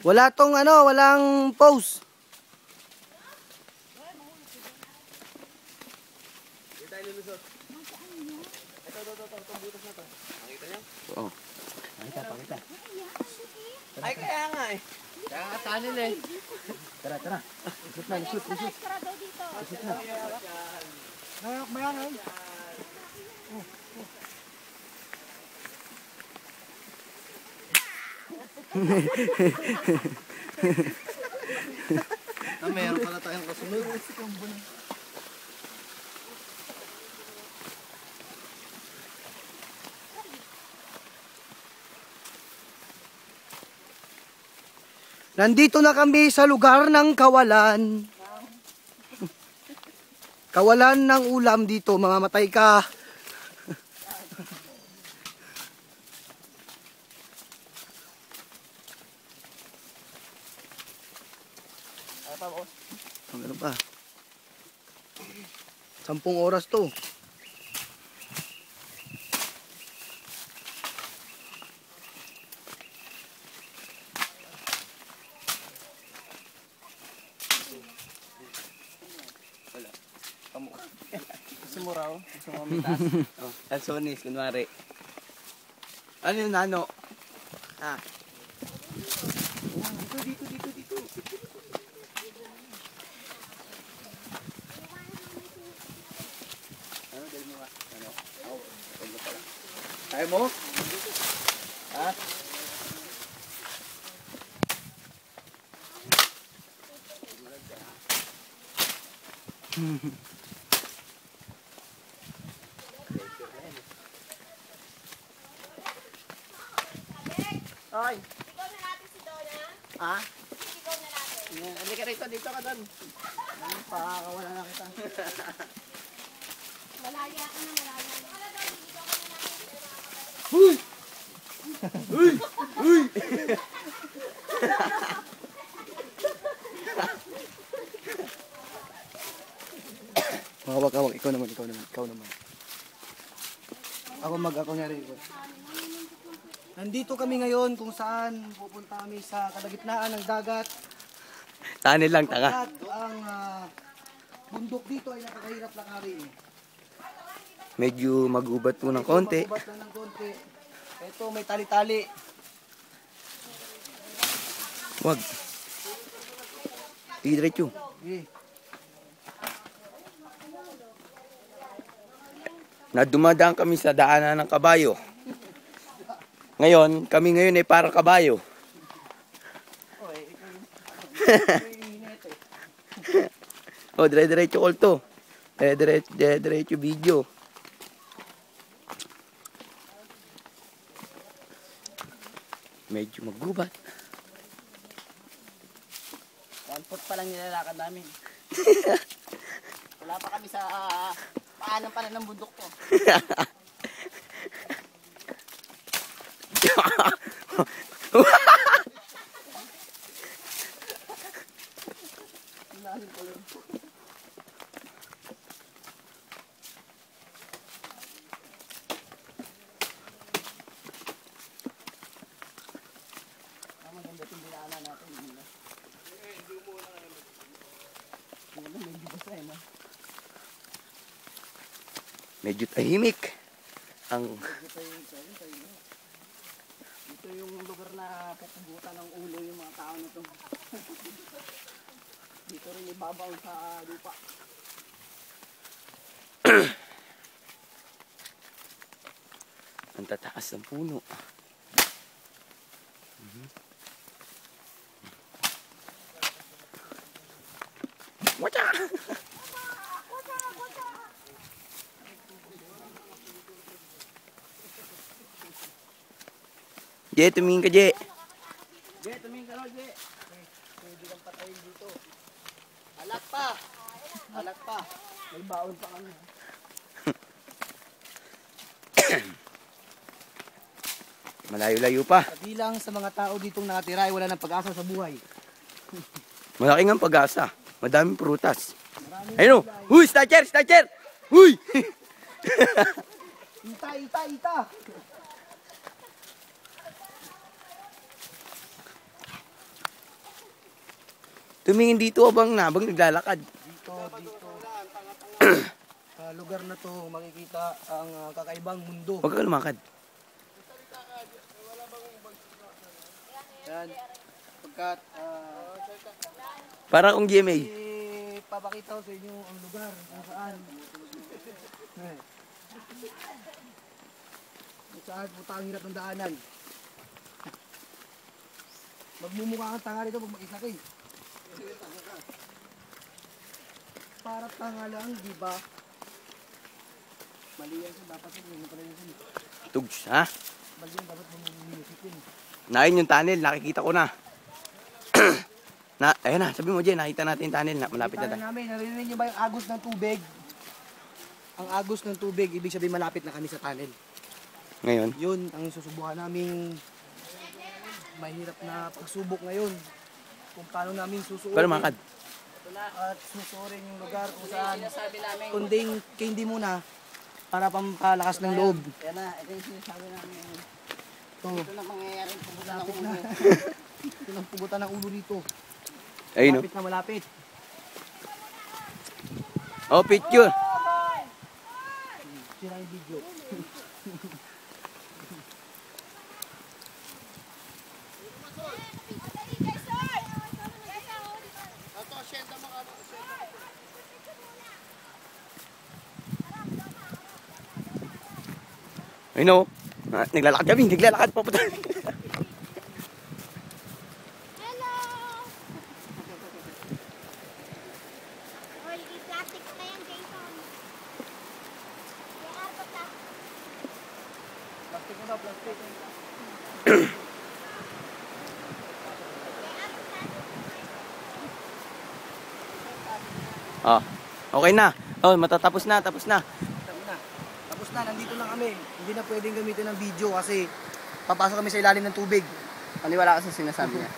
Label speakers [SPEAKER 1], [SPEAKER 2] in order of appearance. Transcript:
[SPEAKER 1] Wala tong ano, walang pose. Oo. Pakita.
[SPEAKER 2] Ay, kaya nga eh. Kaya nga tanil eh.
[SPEAKER 1] Tara. Isip na. Isip na. Mayangan.
[SPEAKER 2] Meron pala tayong kasunod.
[SPEAKER 1] Nandito na kami sa lugar ng kawalan. Kawalan ng ulam dito, mamamatay ka. Ano pa? 10 oras to.
[SPEAKER 2] Gusto mo raw? Gusto mo mitas? Alsonis, kunwari. Ano yung nano? Ah. Dito. Ano, dali mo nga? Ano? Dali mo pala. Kaya mo? Ha? Ay!
[SPEAKER 3] Ikaw na natin si Donna.
[SPEAKER 2] Ha?
[SPEAKER 3] Ikaw na natin.
[SPEAKER 2] Hindi ka rito, dito ka doon. Pakakawala na kita.
[SPEAKER 3] Malaya ka na, malaya. Wala daw, ikaw na natin.
[SPEAKER 2] Huy!
[SPEAKER 1] Hawak, ikaw naman. Ako nga rin. Nandito kami ngayon kung saan pupunta kami sa kalagitnaan ng dagat.
[SPEAKER 2] Tanil lang, tanga.
[SPEAKER 1] At ang bundok dito ay napakahirap lakarin.
[SPEAKER 2] Medyo magubat po ng konti.
[SPEAKER 1] Magubat lang ng konti. Ito may tali-tali.
[SPEAKER 2] Wag. Diretso.
[SPEAKER 1] Eh.
[SPEAKER 2] Dumadaan kami sa daanan ng kabayo. Ngayon, kami ngayon ay para kabayo. Oh, dire-diretso call to. Diretso video. Medyo magubat.
[SPEAKER 4] One-foot pa lang nilalakad namin. Wala pa kami sa paanan pala ng bundok to. Maganda itong dinaanan natin.
[SPEAKER 2] Medyo tahimik.
[SPEAKER 4] Ito yung lugar na pupugutan ng ulo yung mga tao na to. Dito rin ibabaw sa lupa.
[SPEAKER 2] Ang tataas ng puno. Wacha! Je, tumingin ka, Je.
[SPEAKER 4] Je, tumingin ka rin, Je. Pwede kang patayin dito. Alat pa. May baon pa kami.
[SPEAKER 2] Malayo-layo pa.
[SPEAKER 1] Kabilang sa mga tao ditong nakatira ay wala ng pag-asa sa buhay.
[SPEAKER 2] Malaki ng pag-asa. Madaming prutas. Ayun o. Huy, snatcher! Huy!
[SPEAKER 1] Ita!
[SPEAKER 2] Tumingin dito habang naglalakad.
[SPEAKER 1] Dito. Sa lugar na to, makikita ang kakaibang mundo.
[SPEAKER 2] Huwag ka lumakad.
[SPEAKER 1] Yan. Pagkat,
[SPEAKER 2] Para kung GMA.
[SPEAKER 1] papakita ko sa inyo ang lugar kung saan. Kung saan puta ang hirap ng daanan. Magmumukha kang tanga rito pag mag-isa ka eh. Para tanga lang, di ba? Mali yan siya, dapat yun, pala yun.
[SPEAKER 2] Tugs, ha?
[SPEAKER 1] Mali yan, dapat music yun.
[SPEAKER 2] Nain yung tunnel, nakikita ko na. Ayan na, sabi mo Jen, nakita natin yung tunnel na, malapit na
[SPEAKER 1] Kita
[SPEAKER 2] tayo.
[SPEAKER 1] namin, narinig niyo ba yung agos ng tubig? Ang agos ng tubig, ibig sabihin malapit na kami sa tunnel.
[SPEAKER 2] Ngayon,
[SPEAKER 1] Yun ang susubukan naming mahirap na pagsubok ngayon. Kung paano namin susuotin.
[SPEAKER 2] para makad.
[SPEAKER 1] At susuorin yung lugar kung saan.
[SPEAKER 4] Sinasabi namin.
[SPEAKER 1] Kunding hindi muna para pampalakas ng loob.
[SPEAKER 4] Yan na, ito yung sinasabi namin.
[SPEAKER 1] Ito,
[SPEAKER 4] Ito na mangyayari ng pugutan ng
[SPEAKER 1] malapit na.
[SPEAKER 4] ulo.
[SPEAKER 1] Ito ang pugutan ng ulo dito.
[SPEAKER 2] Ayun o.
[SPEAKER 1] Malapit na malapit.
[SPEAKER 2] Oh, picture.
[SPEAKER 1] Sira yung video.
[SPEAKER 2] Ayun o. Naglalakad kami, naglalakad papunta.
[SPEAKER 3] Hello! Oy, i-plastic na yan, Jason. JR, basta.
[SPEAKER 1] Plastic na, plastic.
[SPEAKER 2] Oh, okay na. Oh, matatapos na, tapos na.
[SPEAKER 1] Tapos na, nandito lang kami. Hindi na pwedeng gamitin ng video kasi papasok kami sa ilalim ng tubig.
[SPEAKER 4] Paniwala ka sa sinasabi niya.